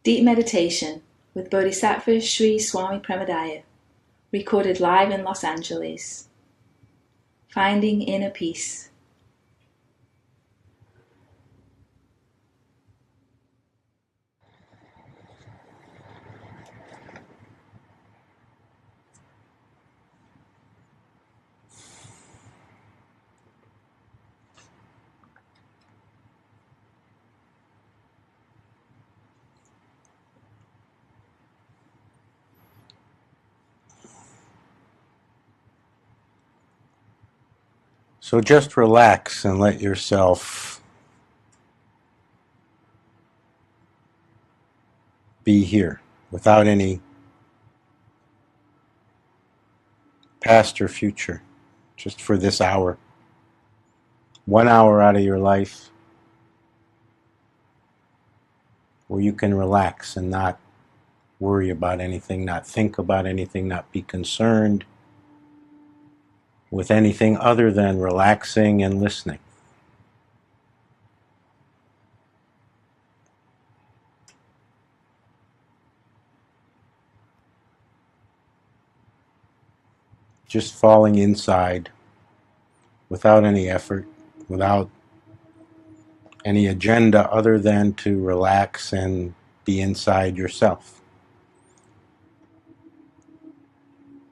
Deep Meditation with Bodhisattva Sri Swami Premodaya, recorded live in Los Angeles. Finding Inner Peace. So just relax and let yourself be here without any past or future, just for this hour. 1 hour out of your life where you can relax and not worry about anything, not think about anything, not be concerned with anything other than relaxing and listening. Just falling inside without any effort, without any agenda other than to relax and be inside yourself.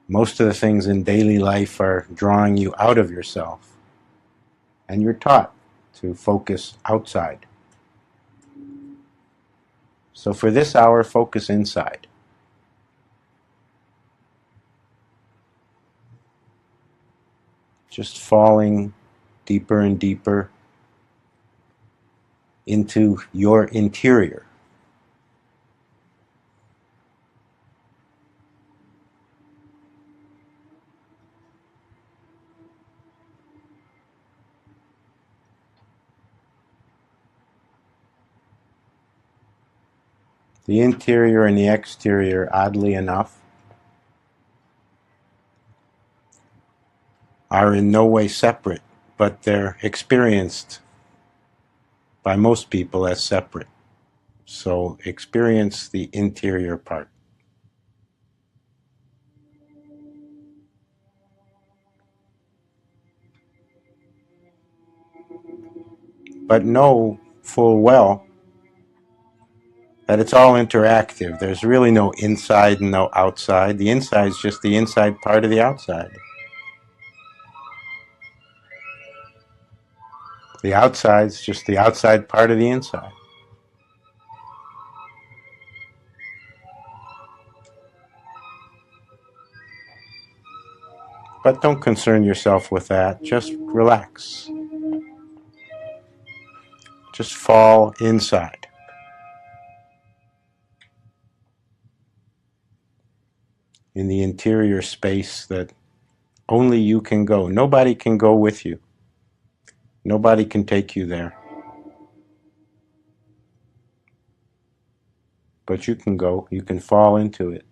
Most of the things in daily life are drawing you out of yourself, and you're taught to focus outside. So for this hour, focus inside. Just falling deeper and deeper into your interior. The interior and the exterior, oddly enough, are in no way separate, but they're experienced by most people as separate. So experience the interior part. But know full well that it's all interactive. There's really no inside and no outside. The inside is just the inside part of the outside. The outside is just the outside part of the inside. But don't concern yourself with that. Just relax. Just fall inside. In the interior space that only you can go. Nobody can go with you. Nobody can take you there. But you can go. You can fall into it.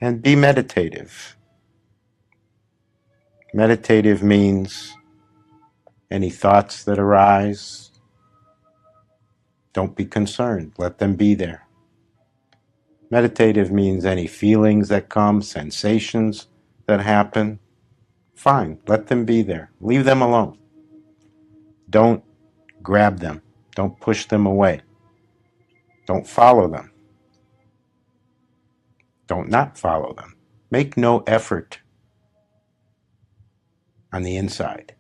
And be meditative. Meditative means any thoughts that arise, don't be concerned. Let them be there. Meditative means any feelings that come, sensations that happen, fine, let them be there. Leave them alone. Don't grab them. Don't push them away. Don't follow them. Don't not follow them. Make no effort on the inside.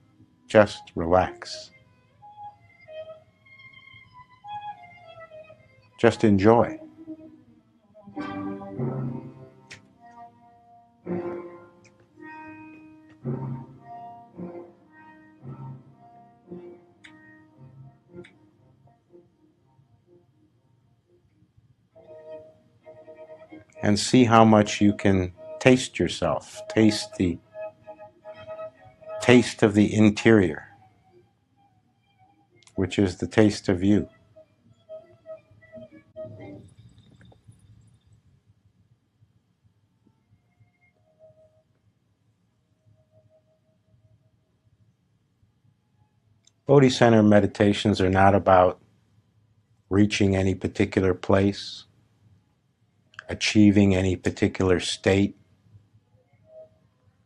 Just relax. Just enjoy. And see how much you can taste yourself. Taste the taste of the interior, which is the taste of you. Bodhi Center meditations are not about reaching any particular place, achieving any particular state,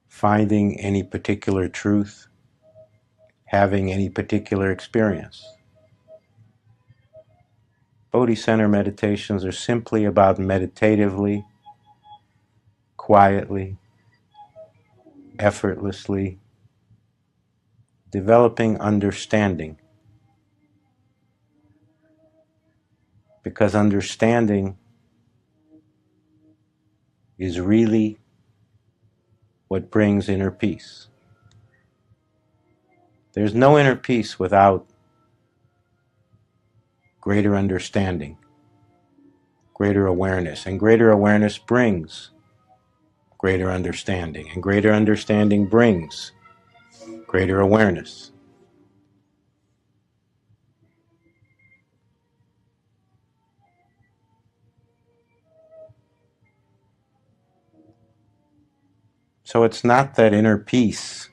finding any particular truth, having any particular experience. Bodhi Center meditations are simply about meditatively, quietly, effortlessly developing understanding. Because understanding is really what brings inner peace. There's no inner peace without greater understanding, greater awareness, and greater awareness brings greater understanding, and greater understanding brings greater awareness. So it's not that inner peace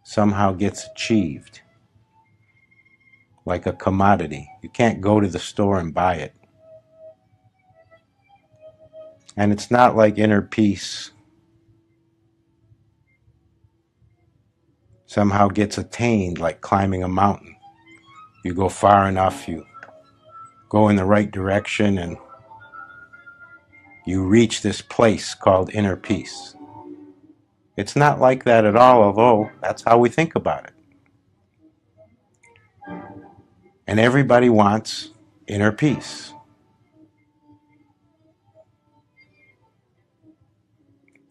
somehow gets achieved like a commodity. You can't go to the store and buy it. And it's not like inner peace somehow gets attained like climbing a mountain. You go far enough, you go in the right direction, and you reach this place called inner peace. It's not like that at all, although that's how we think about it. And everybody wants inner peace.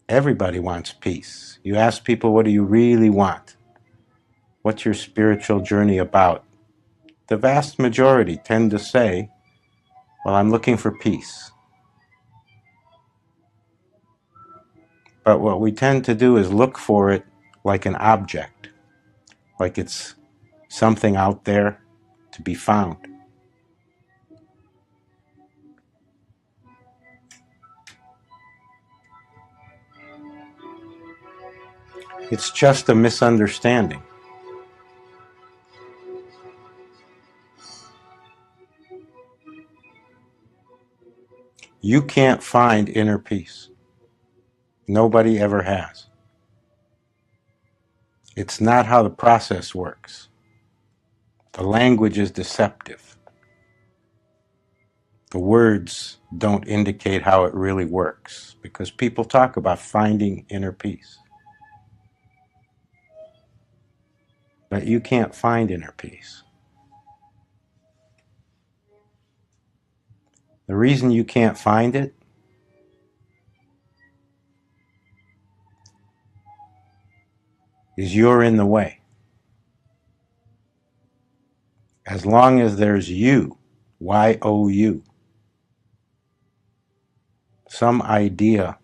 Everybody wants peace. You ask people, what do you really want? What's your spiritual journey about? The vast majority tend to say, well, I'm looking for peace. But what we tend to do is look for it like an object, like it's something out there to be found. It's just a misunderstanding. You can't find inner peace. Nobody ever has. It's not how the process works. The language is deceptive. The words don't indicate how it really works because people talk about finding inner peace. But you can't find inner peace. The reason you can't find it is you're in the way. As long as there's you, Y-O-U, some idea,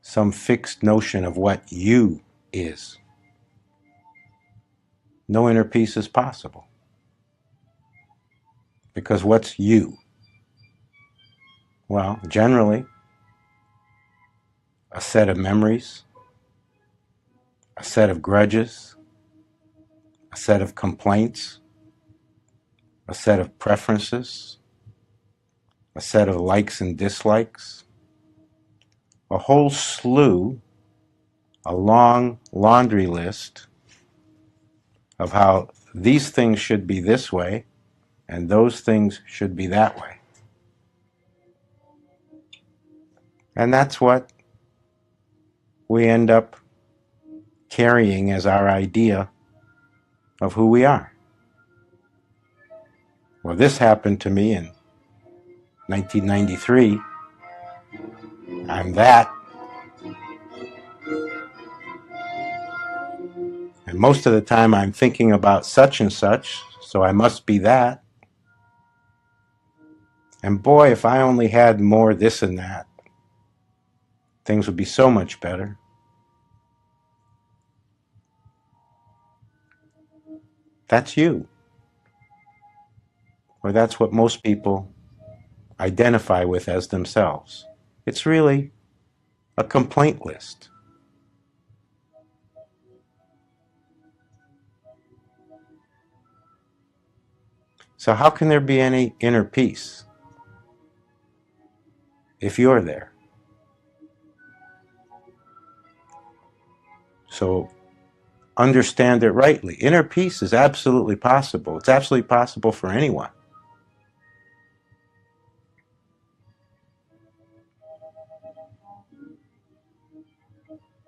some fixed notion of what you is, no inner peace is possible. Because what's you? Well, generally, a set of memories, a set of grudges, a set of complaints, a set of preferences, a set of likes and dislikes, a whole slew, a long laundry list of how these things should be this way and those things should be that way. And that's what we end up carrying as our idea of who we are. Well, this happened to me in 1993. I'm that. And most of the time I'm thinking about such and such, so I must be that. And boy, if I only had more this and that, things would be so much better. That's you. Or that's what most people identify with as themselves. It's really a complaint list. So how can there be any inner peace if you're there? So understand it rightly. Inner peace is absolutely possible. It's absolutely possible for anyone.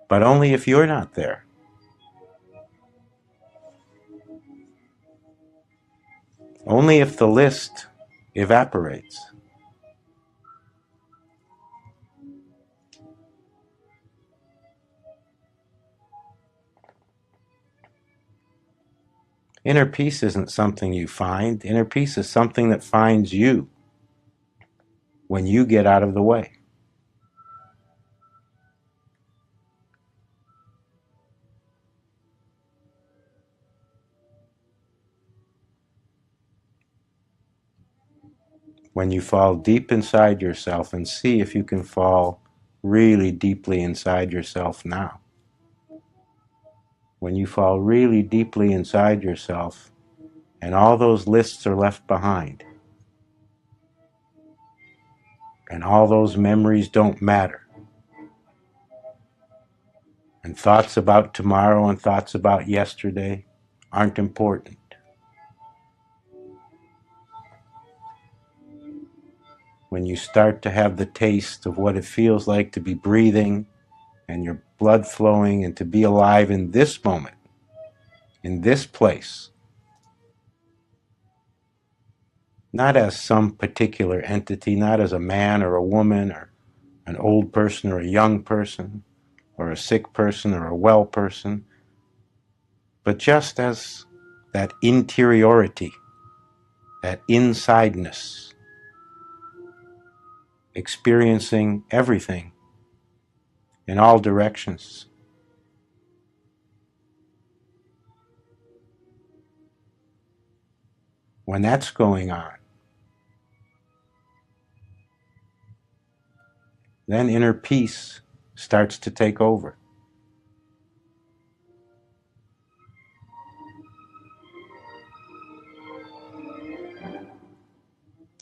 But only if you're not there. Only if the list evaporates. Inner peace isn't something you find. Inner peace is something that finds you when you get out of the way. When you fall deep inside yourself, and see if you can fall really deeply inside yourself now. When you fall really deeply inside yourself and all those lists are left behind and all those memories don't matter and thoughts about tomorrow and thoughts about yesterday aren't important. When you start to have the taste of what it feels like to be breathing and your blood flowing and to be alive in this moment, in this place, not as some particular entity, not as a man or a woman or an old person or a young person or a sick person or a well person, but just as that interiority, that insideness, experiencing everything in all directions. When that's going on, then inner peace starts to take over.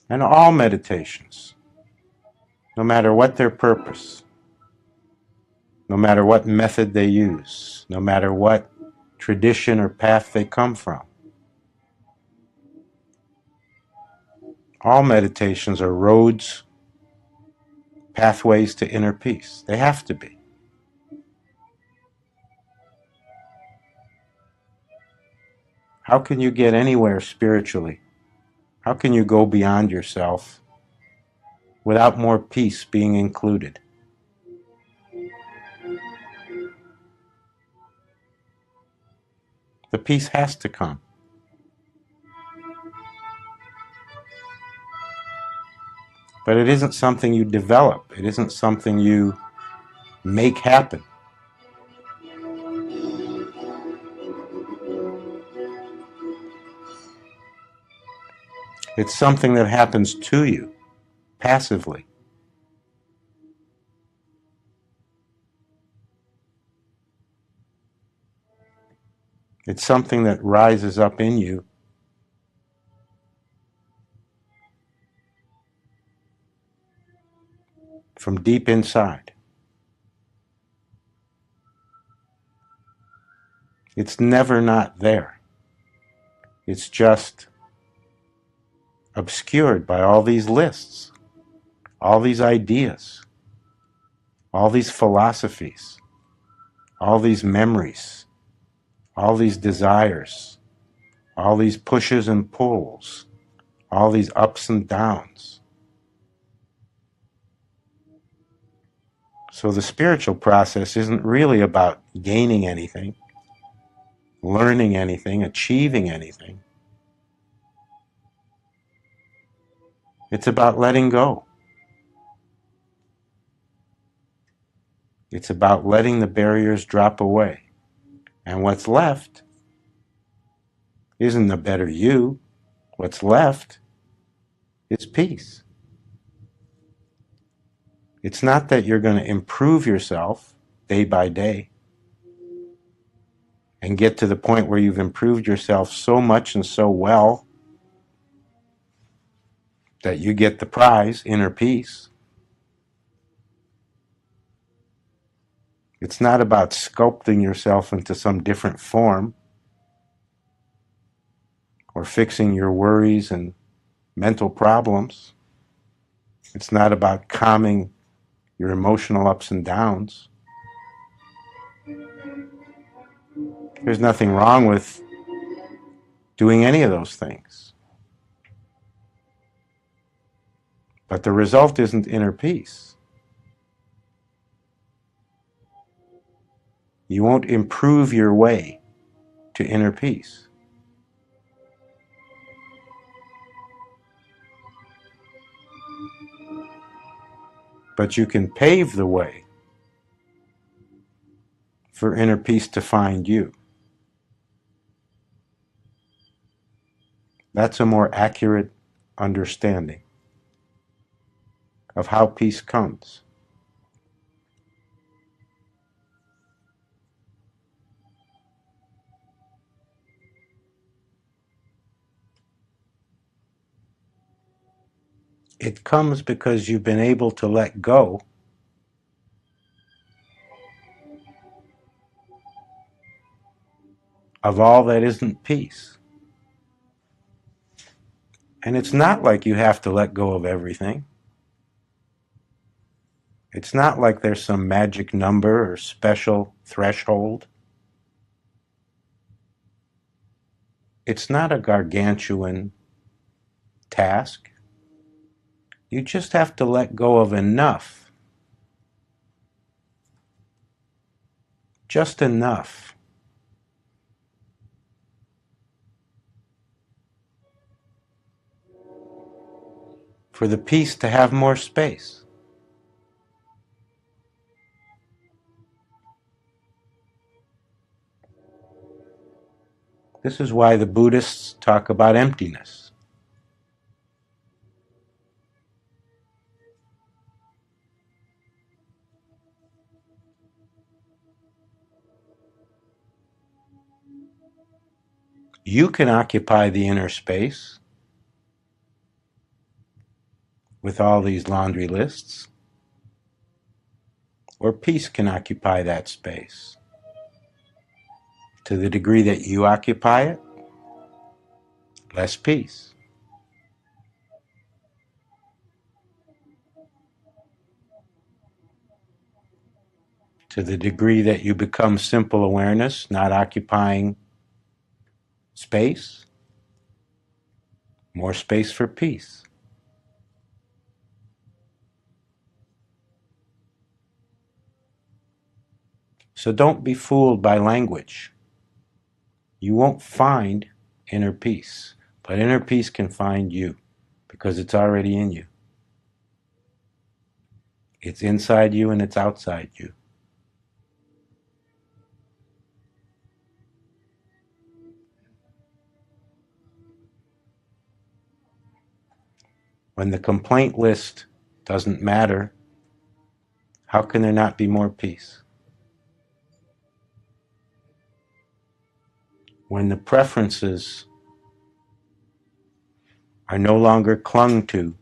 And all meditations, no matter what their purpose, no matter what method they use, no matter what tradition or path they come from, all meditations are roads, pathways to inner peace. They have to be. How can you get anywhere spiritually? How can you go beyond yourself without more peace being included? The peace has to come. But it isn't something you develop. It isn't something you make happen. It's something that happens to you, passively. It's something that rises up in you from deep inside. It's never not there. It's just obscured by all these lists, all these ideas, all these philosophies, all these memories, all these desires, all these pushes and pulls, all these ups and downs. So the spiritual process isn't really about gaining anything, learning anything, achieving anything. It's about letting go. It's about letting the barriers drop away. And what's left isn't the better you. What's left is peace. It's not that you're going to improve yourself day by day and get to the point where you've improved yourself so much and so well that you get the prize, inner peace. It's not about sculpting yourself into some different form or fixing your worries and mental problems. It's not about calming your emotional ups and downs. There's nothing wrong with doing any of those things. But the result isn't inner peace. You won't improve your way to inner peace. But you can pave the way for inner peace to find you. That's a more accurate understanding of how peace comes. It comes because you've been able to let go of all that isn't peace. And it's not like you have to let go of everything. It's not like there's some magic number or special threshold. It's not a gargantuan task. You just have to let go of enough. Just enough. For the peace to have more space. This is why the Buddhists talk about emptiness. You can occupy the inner space with all these laundry lists, or peace can occupy that space. To the degree that you occupy it, less peace. To the degree that you become simple awareness, not occupying space, more space for peace. So don't be fooled by language. You won't find inner peace, but inner peace can find you because it's already in you. It's inside you and it's outside you. When the complaint list doesn't matter, how can there not be more peace? When the preferences are no longer clung to,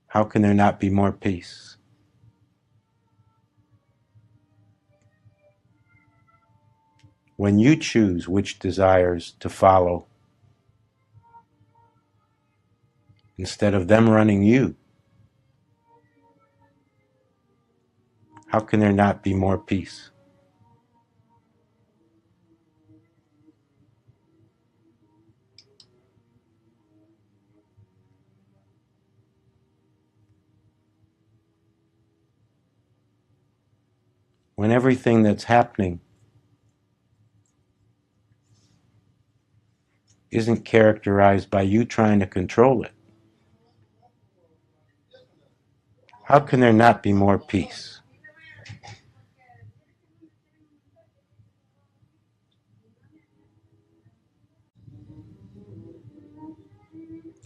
how can there not be more peace? When you choose which desires to follow, instead of them running you, how can there not be more peace? When everything that's happening isn't characterized by you trying to control it, how can there not be more peace?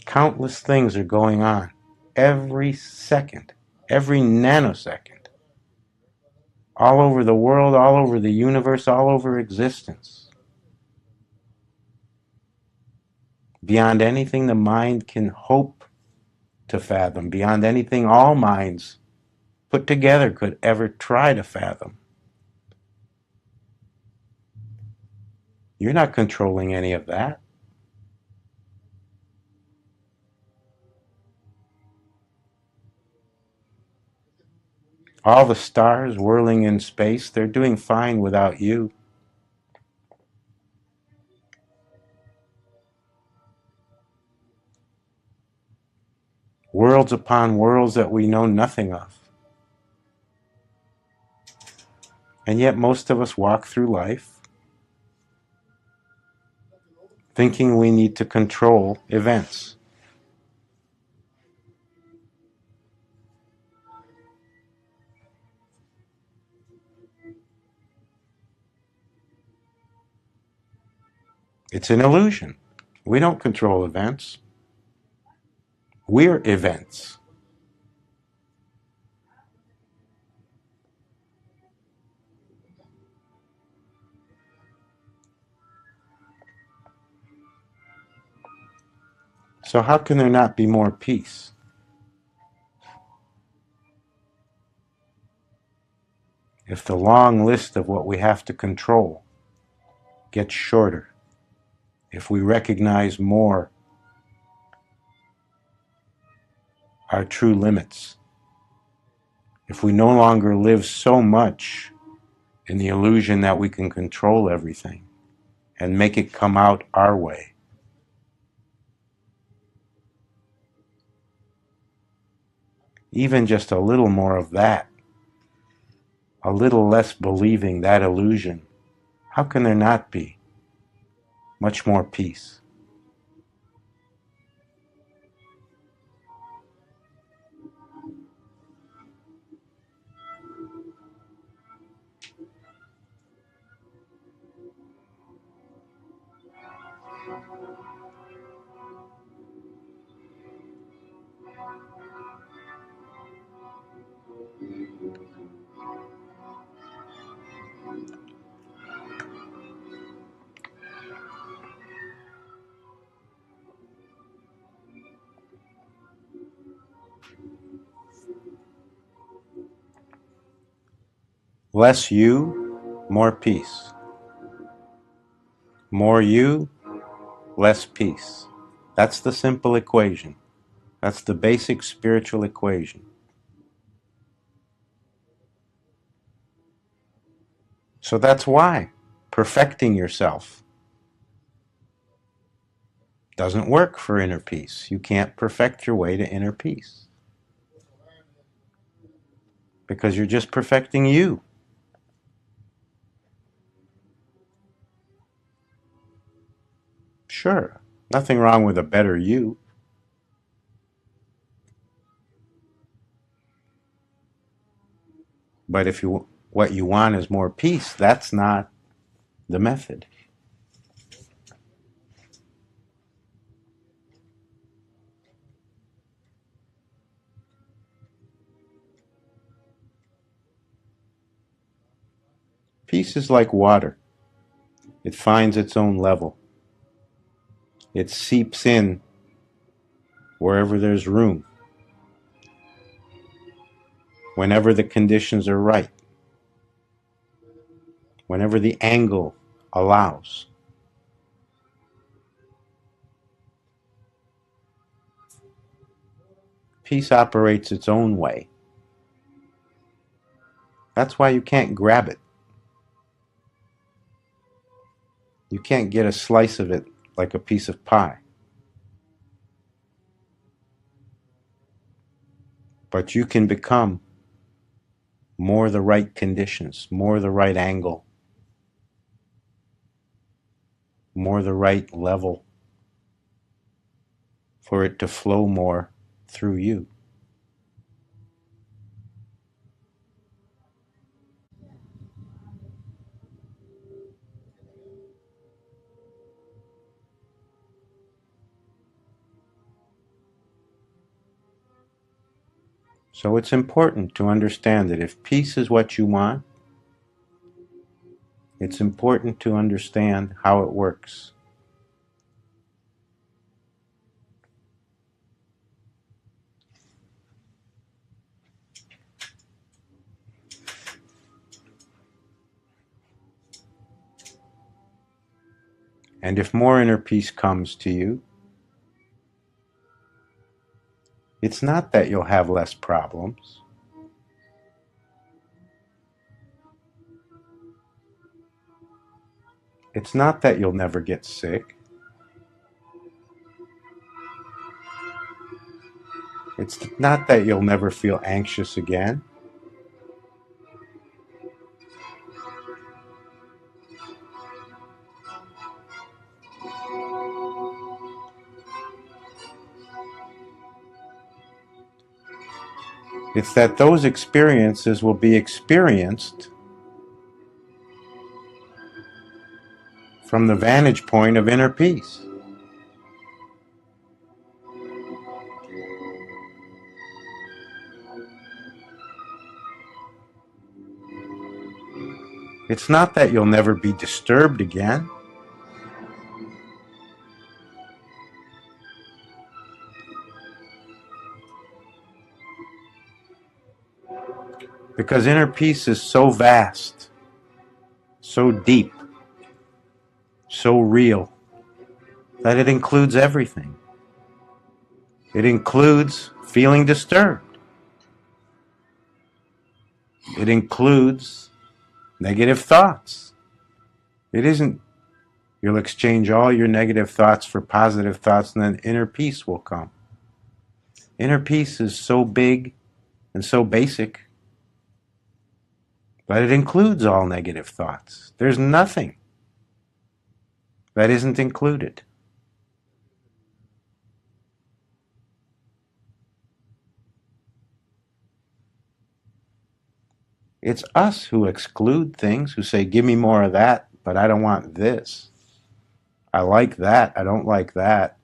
Countless things are going on every second, every nanosecond, all over the world, all over the universe, all over existence. beyond anything the mind can hope to fathom, beyond anything all minds put together could ever try to fathom. You're not controlling any of that. All the stars whirling in space, they're doing fine without you. Worlds upon worlds that we know nothing of. And yet most of us walk through life thinking we need to control events. It's an illusion. We don't control events. We're events. So how can there not be more peace? If the long list of what we have to control gets shorter, if we recognize more our true limits, if we no longer live so much in the illusion that we can control everything and make it come out our way, even just a little more of that, a little less believing that illusion, how can there not be much more peace? Less you, more peace. More you, less peace. That's the simple equation. That's the basic spiritual equation. So that's why perfecting yourself doesn't work for inner peace. You can't perfect your way to inner peace because you're just perfecting you. Sure, nothing wrong with a better you. But if what you want is more peace, that's not the method. Peace is like water. It finds its own level. It seeps in wherever there's room, whenever the conditions are right, whenever the angle allows. Peace operates its own way. That's why you can't grab it. You can't get a slice of it like a piece of pie. But you can become more the right conditions, more the right angle, more the right level for it to flow more through you. So it's important to understand that if peace is what you want, it's important to understand how it works. And if more inner peace comes to you, it's not that you'll have less problems. It's not that you'll never get sick. It's not that you'll never feel anxious again. It's that those experiences will be experienced from the vantage point of inner peace. It's not that you'll never be disturbed again. Because inner peace is so vast, so deep, so real, that it includes everything. It includes feeling disturbed. It includes negative thoughts. It isn't you'll exchange all your negative thoughts for positive thoughts and then inner peace will come. Inner peace is so big and so basic, but it includes all negative thoughts. There's nothing that isn't included. It's us who exclude things, who say, give me more of that, but I don't want this. I like that, I don't like that.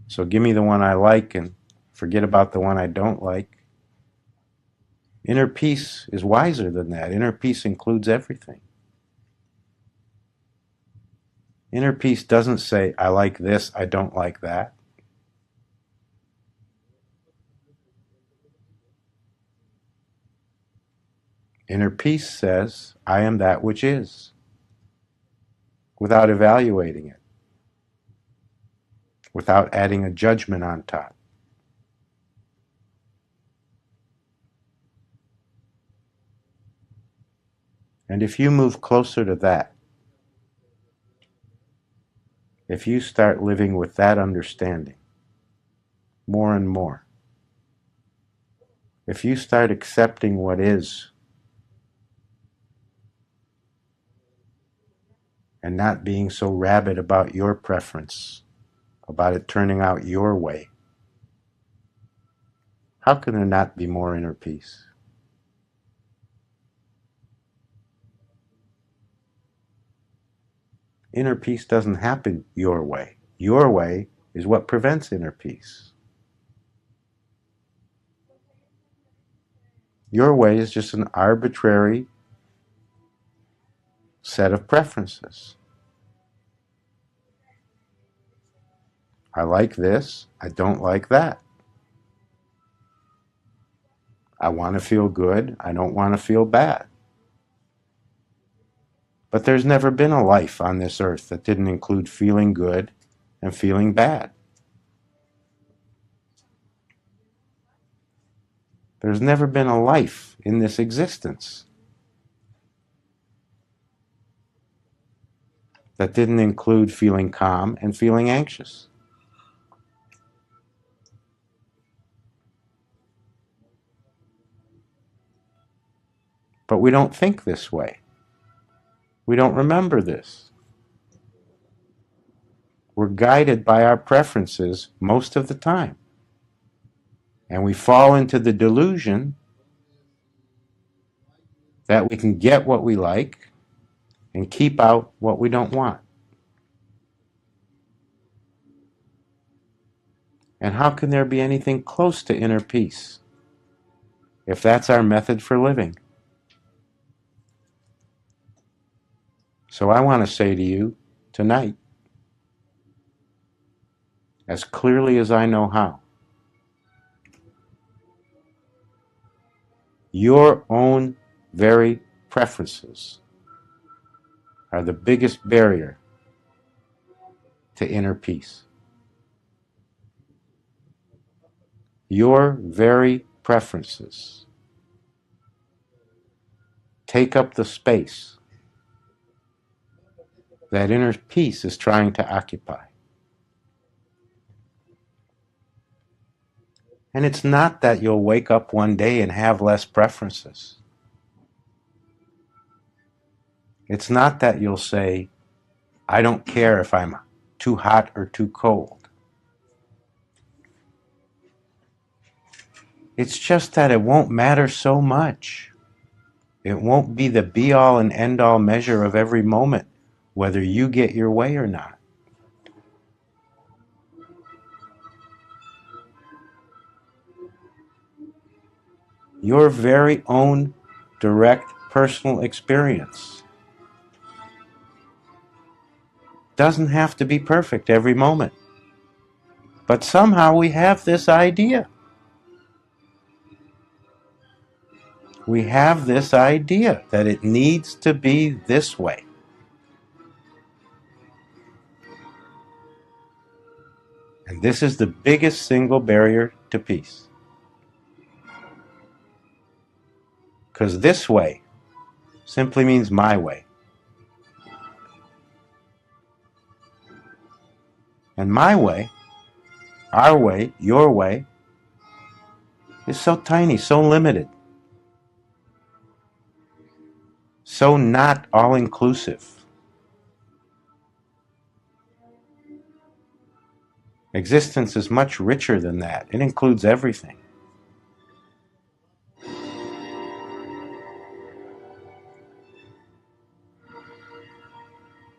So give me the one I like and forget about the one I don't like. Inner peace is wiser than that. Inner peace includes everything. Inner peace doesn't say, I like this, I don't like that. Inner peace says, I am that which is, without evaluating it, without adding a judgment on top. And if you move closer to that, if you start living with that understanding more and more, if you start accepting what is and not being so rabid about your preference, about it turning out your way, how can there not be more inner peace? Inner peace doesn't happen your way. Your way is what prevents inner peace. Your way is just an arbitrary set of preferences. I like this, I don't like that. I want to feel good, I don't want to feel bad. But there's never been a life on this earth that didn't include feeling good and feeling bad. There's never been a life in this existence that didn't include feeling calm and feeling anxious. But we don't think this way. We don't remember this. We're guided by our preferences most of the time. And we fall into the delusion that we can get what we like and keep out what we don't want. And how can there be anything close to inner peace if that's our method for living? So I want to say to you tonight, as clearly as I know how, your own very preferences are the biggest barrier to inner peace. Your very preferences take up the space that inner peace is trying to occupy. And it's not that you'll wake up one day and have less preferences. It's not that you'll say, I don't care if I'm too hot or too cold. It's just that it won't matter so much. It won't be the be-all and end-all measure of every moment, whether you get your way or not. Your very own direct personal experience doesn't have to be perfect every moment. But somehow we have this idea. We have this idea that it needs to be this way. And this is the biggest single barrier to peace. Because this way simply means my way. And my way, our way, your way, is so tiny, so limited, so not all-inclusive. Existence is much richer than that. It includes everything.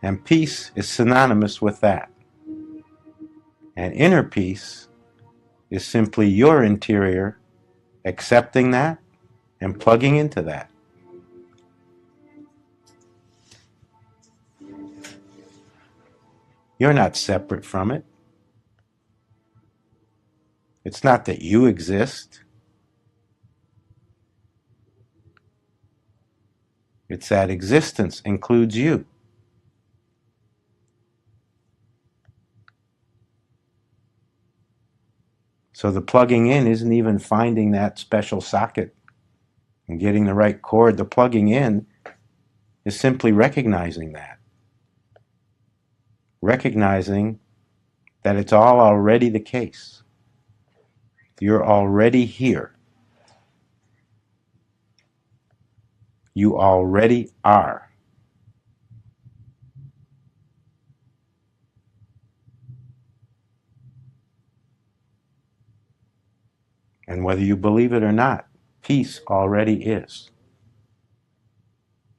And peace is synonymous with that. And inner peace is simply your interior accepting that and plugging into that. You're not separate from it. It's not that you exist. It's that existence includes you. So the plugging in isn't even finding that special socket and getting the right cord. The plugging in is simply recognizing that. Recognizing that it's all already the case. You're already here. You already are. And whether you believe it or not, peace already is.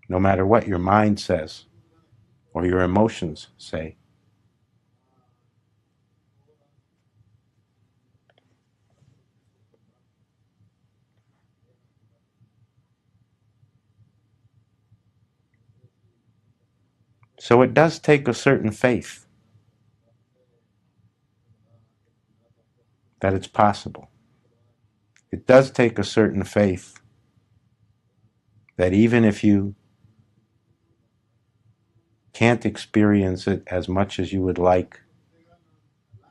No matter what your mind says or your emotions say. So it does take a certain faith that it's possible. It does take a certain faith that even if you can't experience it as much as you would like,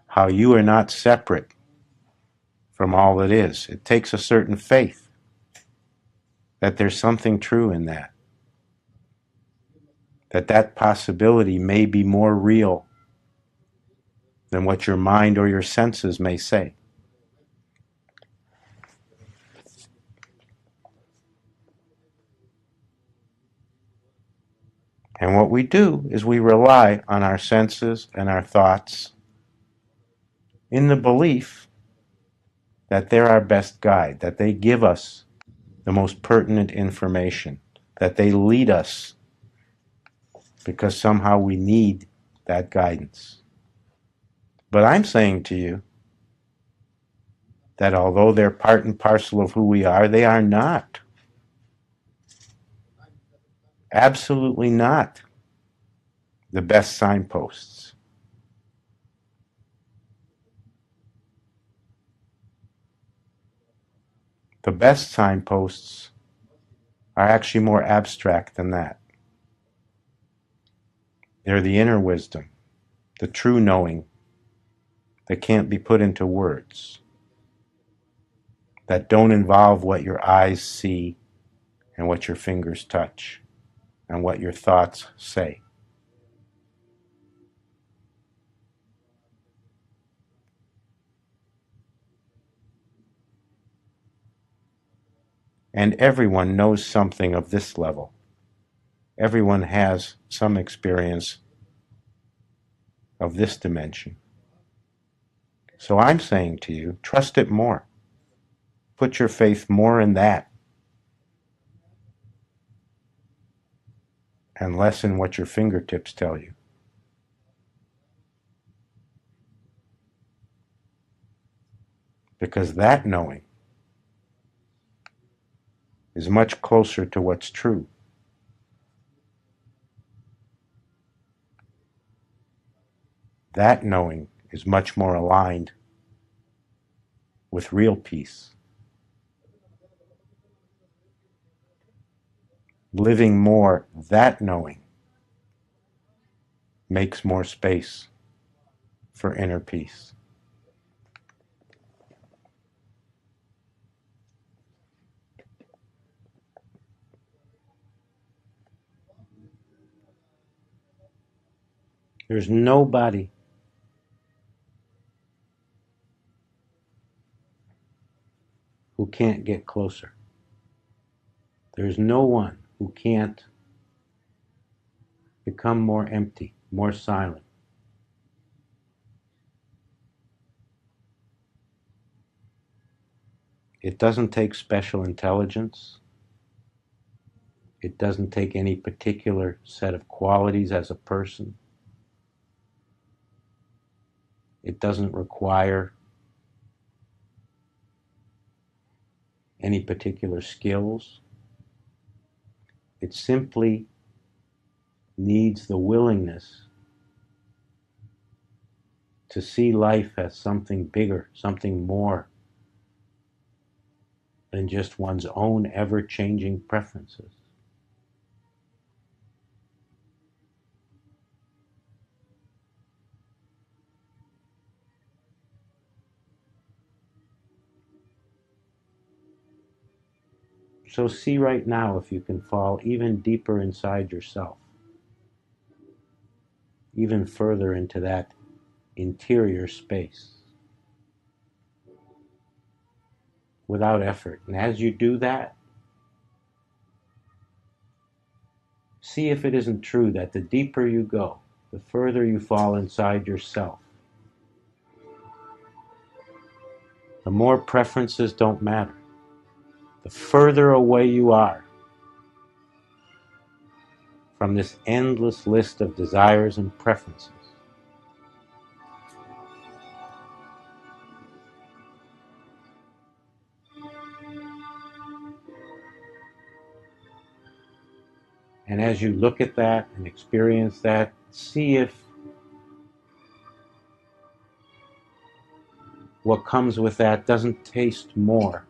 how you are not separate from all that is. It takes a certain faith that there's something true in that. That possibility may be more real than what your mind or your senses may say. And what we do is we rely on our senses and our thoughts in the belief that they're our best guide, that they give us the most pertinent information, that they lead us because somehow we need that guidance. But I'm saying to you that although they're part and parcel of who we are, they are not. Absolutely not the best signposts. The best signposts are actually more abstract than that. They're the inner wisdom. the true knowing that can't be put into words, that don't involve what your eyes see and what your fingers touch and what your thoughts say. And everyone knows something of this level. Everyone has some experience of this dimension. So I'm saying to you, trust it more. Put your faith more in that and less in what your fingertips tell you. Because that knowing is much closer to what's true. That knowing is much more aligned with real peace. Living more, that knowing makes more space for inner peace. There's nobody who can't get closer. There's no one who can't become more empty, more silent. It doesn't take special intelligence. It doesn't take any particular set of qualities as a person. It doesn't require any particular skills. It simply needs the willingness to see life as something bigger, something more than just one's own ever-changing preferences. So see right now if you can fall even deeper inside yourself, even further into that interior space, without effort. And as you do that, see if it isn't true that the deeper you go, the further you fall inside yourself, the more preferences don't matter. The further away you are from this endless list of desires and preferences. And as you look at that and experience that, see if what comes with that doesn't taste more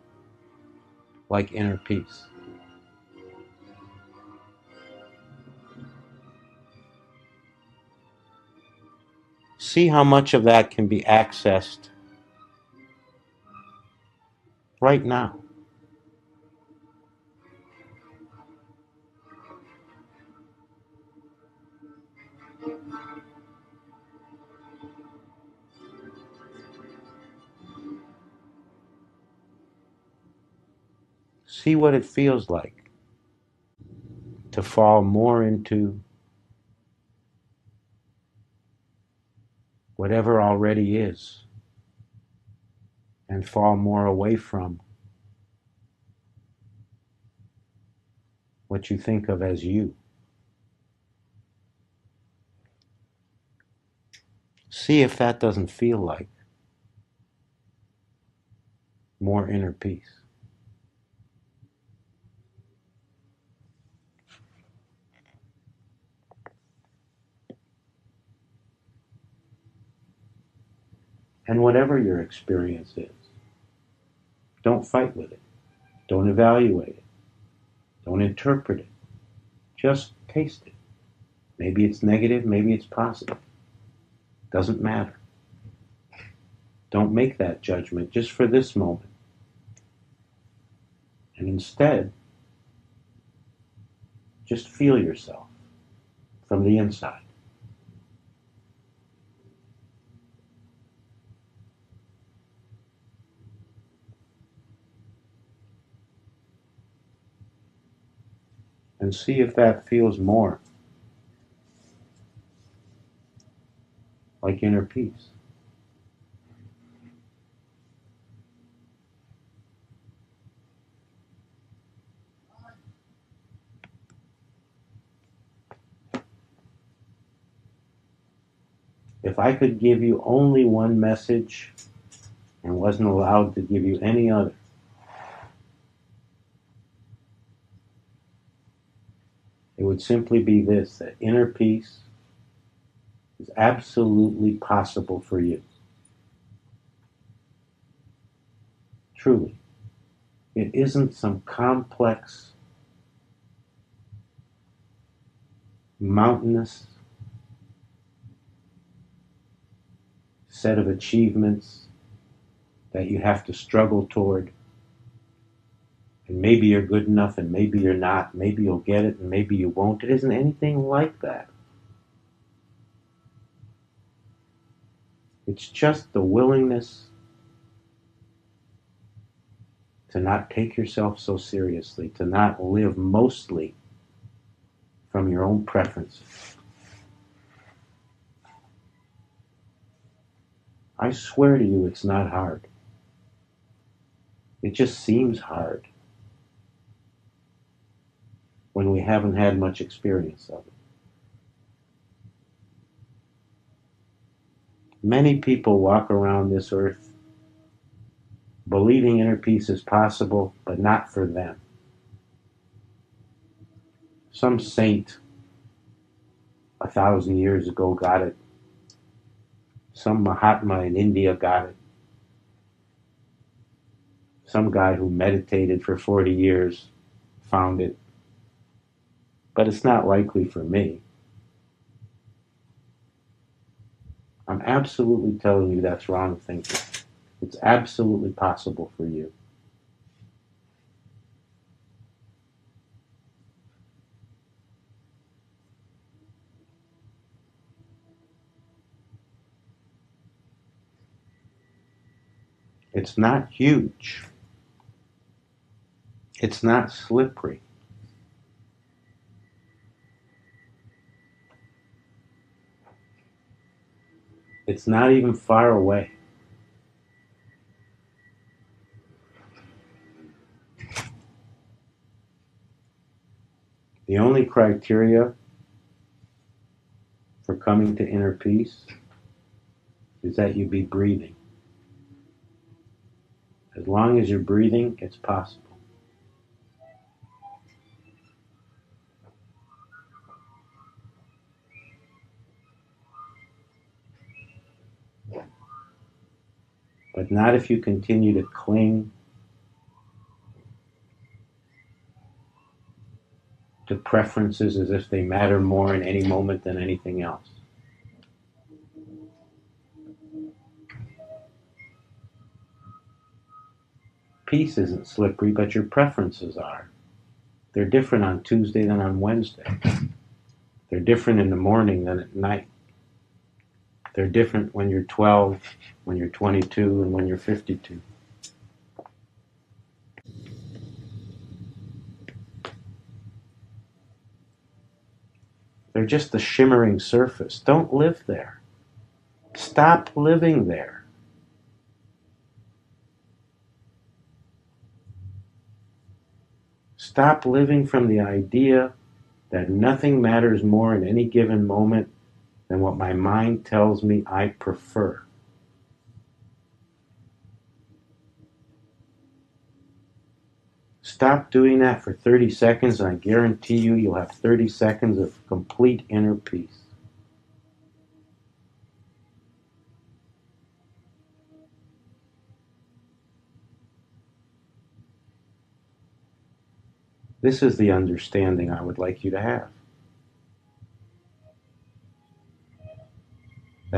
like inner peace. See how much of that can be accessed right now. See what it feels like to fall more into whatever already is and fall more away from what you think of as you. See if that doesn't feel like more inner peace. And whatever your experience is, don't fight with it. Don't evaluate it. Don't interpret it. Just taste it. Maybe it's negative, maybe it's positive. Doesn't matter. Don't make that judgment just for this moment. And instead, just feel yourself from the inside. And see if that feels more like inner peace. If I could give you only one message and wasn't allowed to give you any other, it would simply be this, that inner peace is absolutely possible for you. Truly. It isn't some complex, mountainous set of achievements that you have to struggle toward. And maybe you're good enough and maybe you're not. Maybe you'll get it and maybe you won't. It isn't anything like that. It's just the willingness to not take yourself so seriously, to not live mostly from your own preferences. I swear to you, it's not hard. It just seems hard when we haven't had much experience of it. Many people walk around this earth believing inner peace is possible, but not for them. Some saint 1,000 years ago got it. Some Mahatma in India got it. Some guy who meditated for 40 years found it. But it's not likely for me. I'm absolutely telling you that's wrong thinking. It's absolutely possible for you. It's not huge. It's not slippery. It's not even far away. The only criteria for coming to inner peace is that you be breathing. As long as you're breathing, it's possible. But not if you continue to cling to preferences as if they matter more in any moment than anything else. Peace isn't slippery, but your preferences are. They're different on Tuesday than on Wednesday. They're different in the morning than at night. They're different when you're 12, when you're 22, and when you're 52. They're just the shimmering surface. Don't live there. Stop living there. Stop living from the idea that nothing matters more in any given moment than what my mind tells me I prefer. Stop doing that for 30 seconds, and I guarantee you, you'll have 30 seconds of complete inner peace. This is the understanding I would like you to have.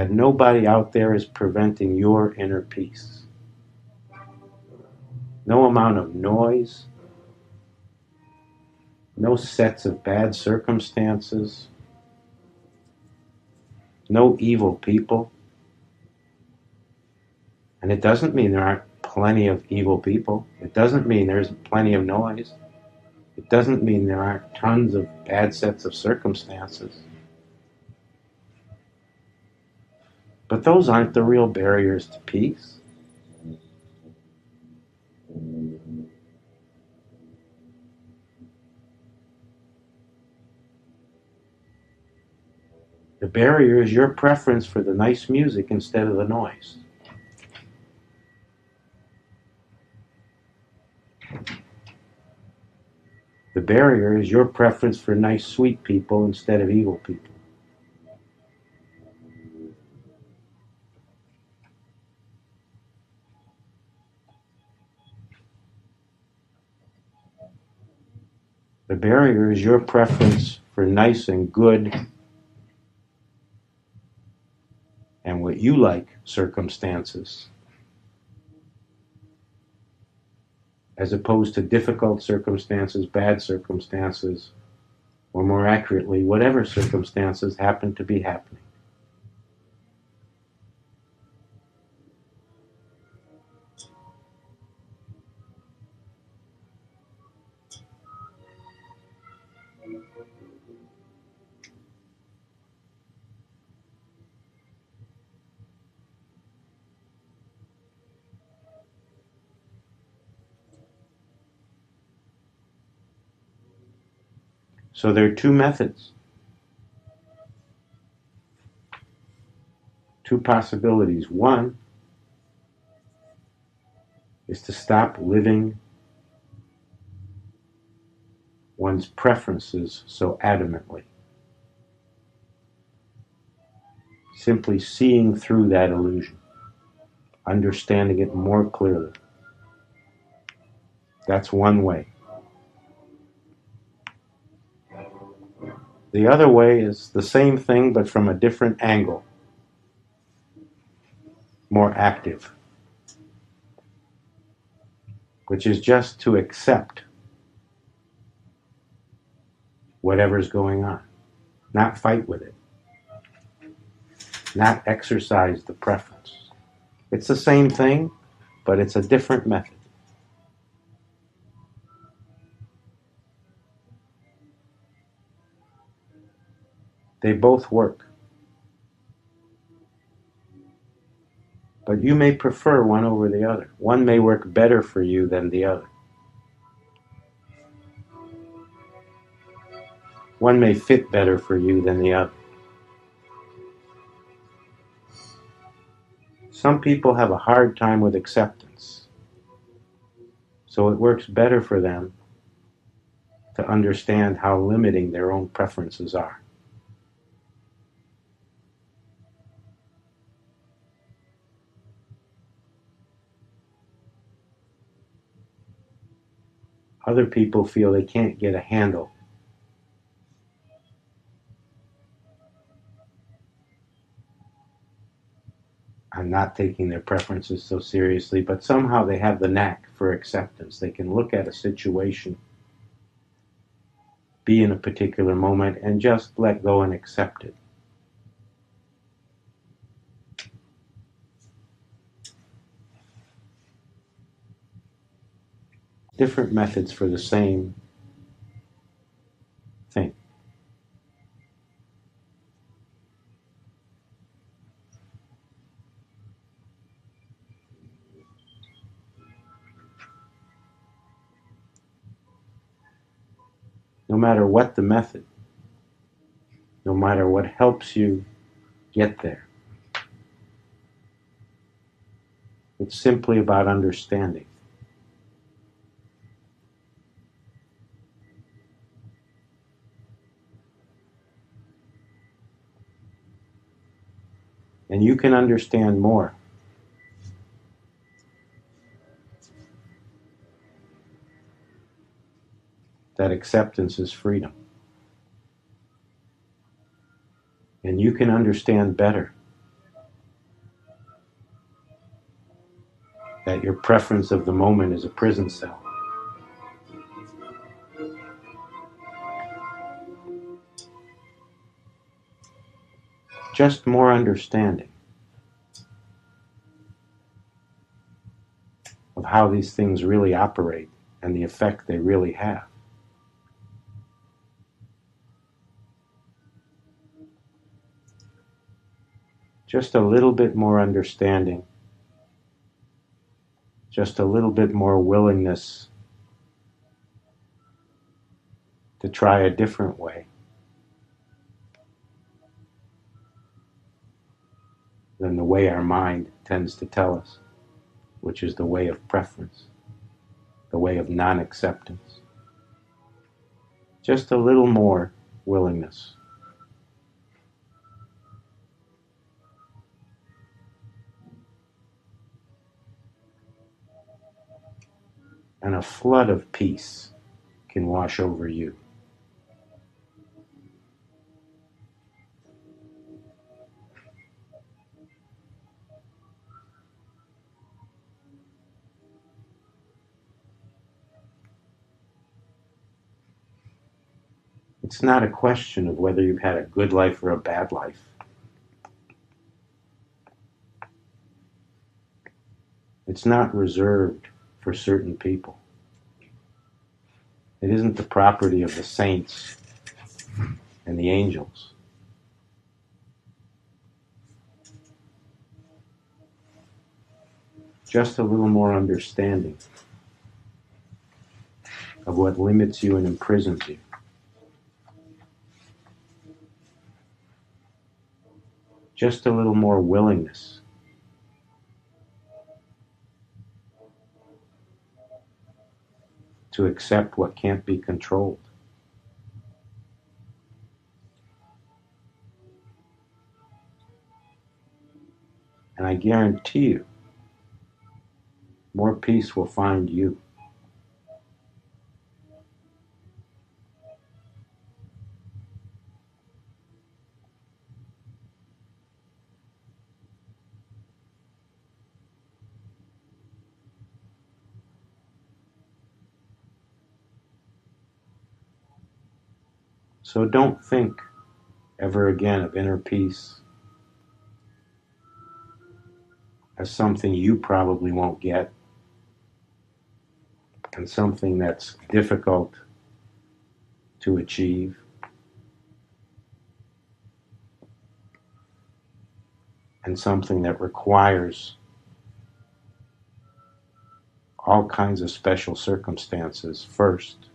that nobody out there is preventing your inner peace. No amount of noise, no sets of bad circumstances, no evil people. And it doesn't mean there aren't plenty of evil people. It doesn't mean there's plenty of noise. It doesn't mean there aren't tons of bad sets of circumstances. But those aren't the real barriers to peace. The barrier is your preference for the nice music instead of the noise. The barrier is your preference for nice, sweet people instead of evil people. The barrier is your preference for nice and good and what you like circumstances, as opposed to difficult circumstances, bad circumstances, or more accurately, whatever circumstances happen to be happening. So there are two methods, two possibilities. One is to stop living one's preferences so adamantly. Simply seeing through that illusion, understanding it more clearly. That's one way. The other way is the same thing but from a different angle, more active, which is just to accept whatever's going on, not fight with it, not exercise the preference. It's the same thing, but it's a different method. They both work. But you may prefer one over the other. One may work better for you than the other. One may fit better for you than the other. Some people have a hard time with acceptance, so it works better for them to understand how limiting their own preferences are. Other people feel they can't get a handle on not taking their preferences so seriously, but somehow they have the knack for acceptance. They can look at a situation, be in a particular moment, and just let go and accept it. Different methods for the same thing. No matter what the method, no matter what helps you get there, it's simply about understanding. And you can understand more. That acceptance is freedom. And you can understand better that your preference of the moment is a prison cell. Just more understanding of how these things really operate and the effect they really have. Just a little bit more understanding, just a little bit more willingness to try a different way than the way our mind tends to tell us, which is the way of preference, the way of non-acceptance. Just a little more willingness. And a flood of peace can wash over you. It's not a question of whether you've had a good life or a bad life. It's not reserved for certain people. It isn't the property of the saints and the angels. Just a little more understanding of what limits you and imprisons you. Just a little more willingness to accept what can't be controlled. And I guarantee you, more peace will find you. So don't think ever again of inner peace as something you probably won't get and something that's difficult to achieve. And something that requires all kinds of special circumstances first.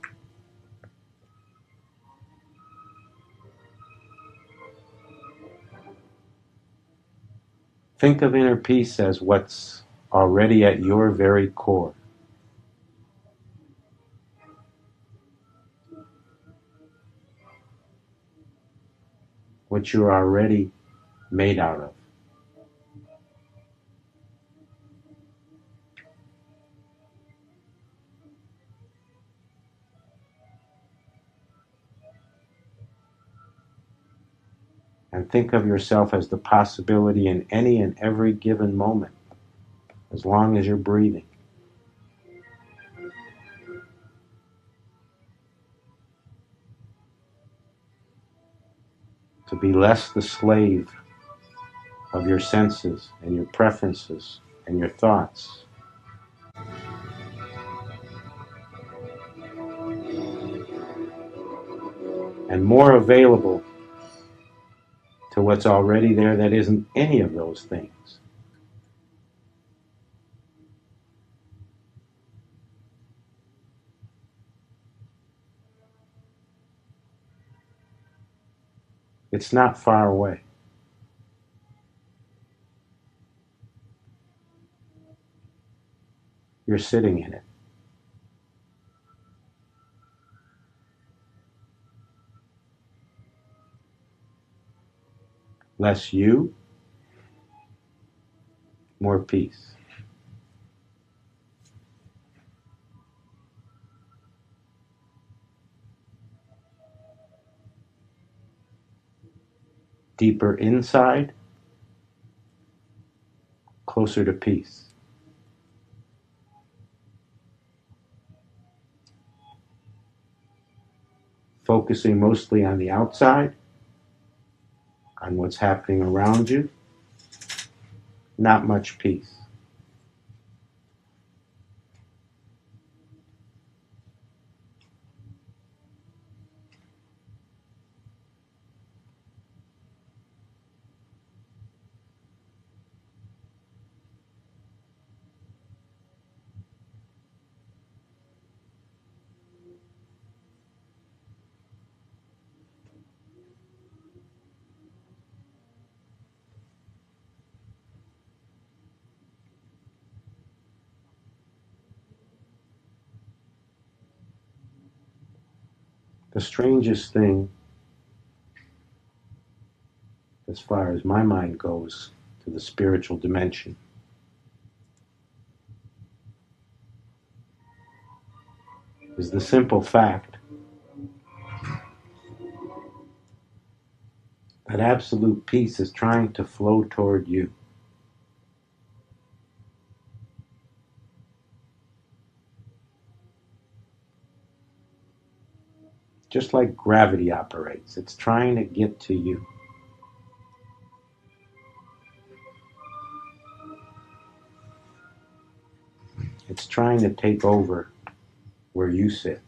Think of inner peace as what's already at your very core. What you're already made out of. And think of yourself as the possibility in any and every given moment, as long as you're breathing. To be less the slave of your senses and your preferences and your thoughts. And more available to what's already there that isn't any of those things. It's not far away. You're sitting in it. Less you, more peace. Deeper inside, closer to peace. focusing mostly on the outside, on what's happening around you, not much peace. The strangest thing, as far as my mind goes, to the spiritual dimension, is the simple fact that absolute peace is trying to flow toward you. Just like gravity operates, it's trying to get to you. It's trying to take over where you sit.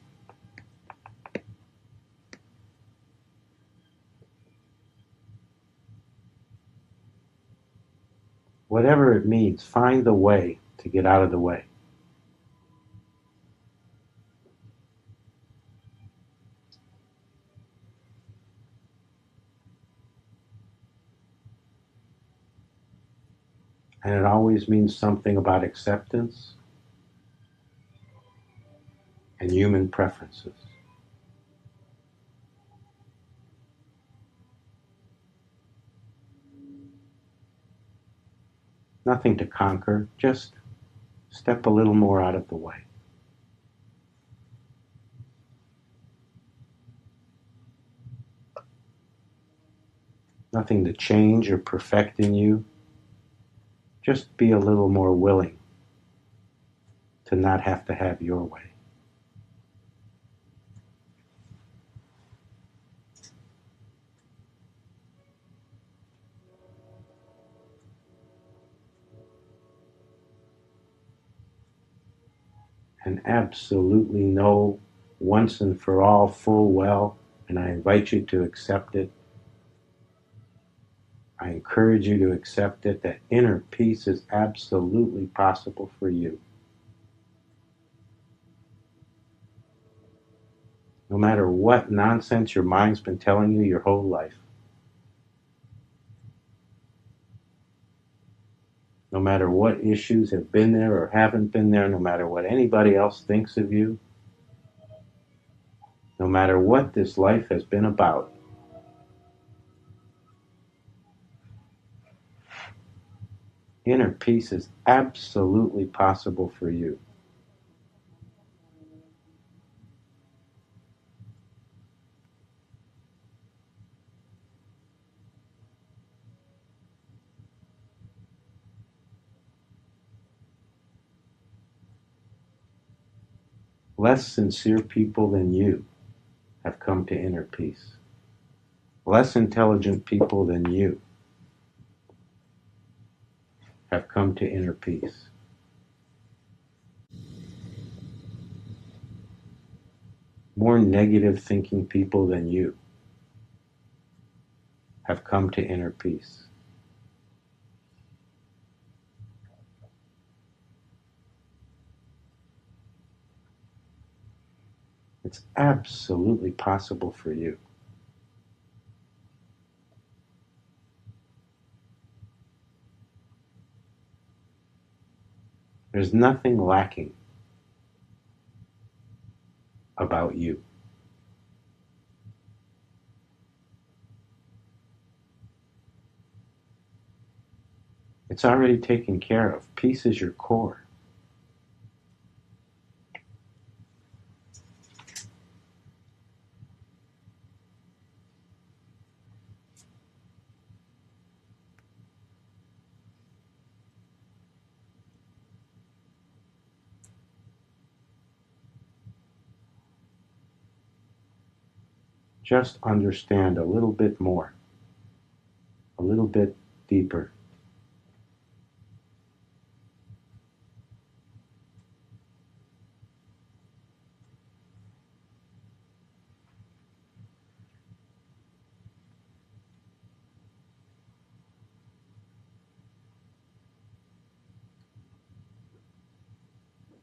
Whatever it means, find the way to get out of the way. And it always means something about acceptance and human preferences. Nothing to conquer, just step a little more out of the way. Nothing to change or perfect in you, just be a little more willing to not have to have your way. And absolutely know once and for all full well, and I invite you to accept it, I encourage you to accept it, that inner peace is absolutely possible for you. No matter what nonsense your mind's been telling you your whole life. No matter what issues have been there or haven't been there, no matter what anybody else thinks of you, no matter what this life has been about, inner peace is absolutely possible for you. Less sincere people than you have come to inner peace. Less intelligent people than you have come to inner peace. More negative thinking people than you have come to inner peace. It's absolutely possible for you. There's nothing lacking about you. It's already taken care of. Peace is your core. just understand a little bit more, a little bit deeper.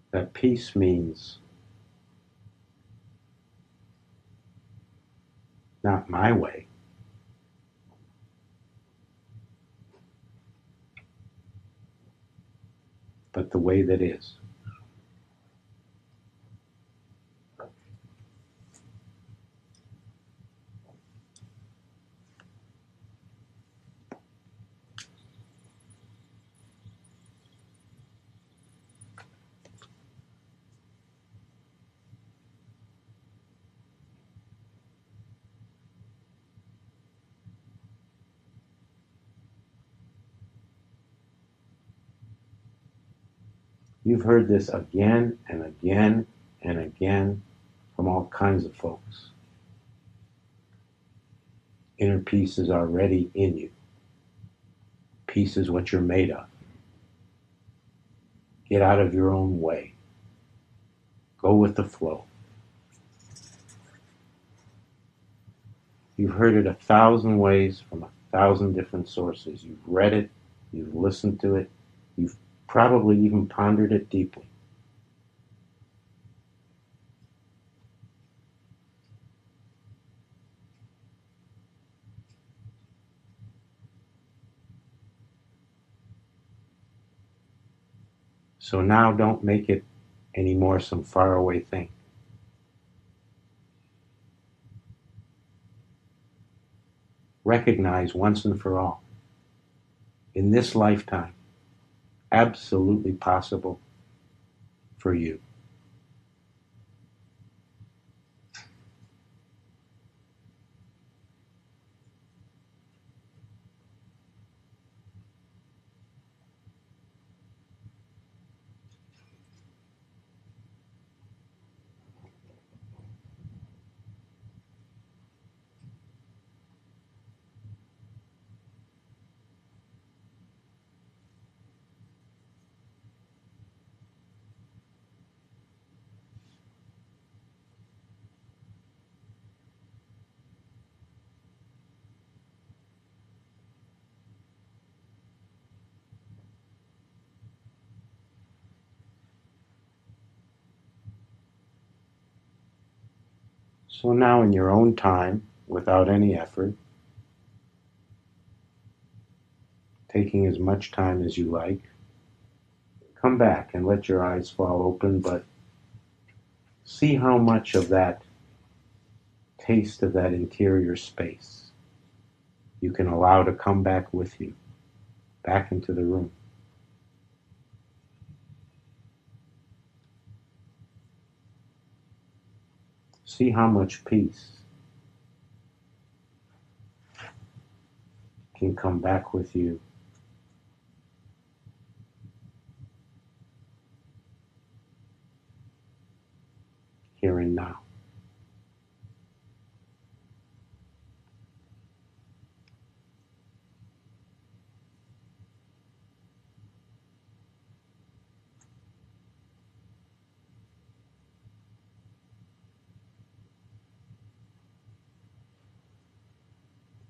That peace means not my way, but the way that is. You've heard this again and again and again from all kinds of folks. Inner peace is already in you. Peace is what you're made of. Get out of your own way. Go with the flow. You've heard it 1,000 ways from 1,000 different sources. You've read it, you've listened to it, you've probably even pondered it deeply. So now don't make it anymore some faraway thing. Recognize once and for all, in this lifetime, absolutely possible for you. So now in your own time, without any effort, taking as much time as you like, come back and let your eyes fall open, but see how much of that taste of that interior space you can allow to come back with you, back into the room. See how much peace can come back with you here and now.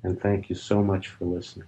And thank you so much for listening.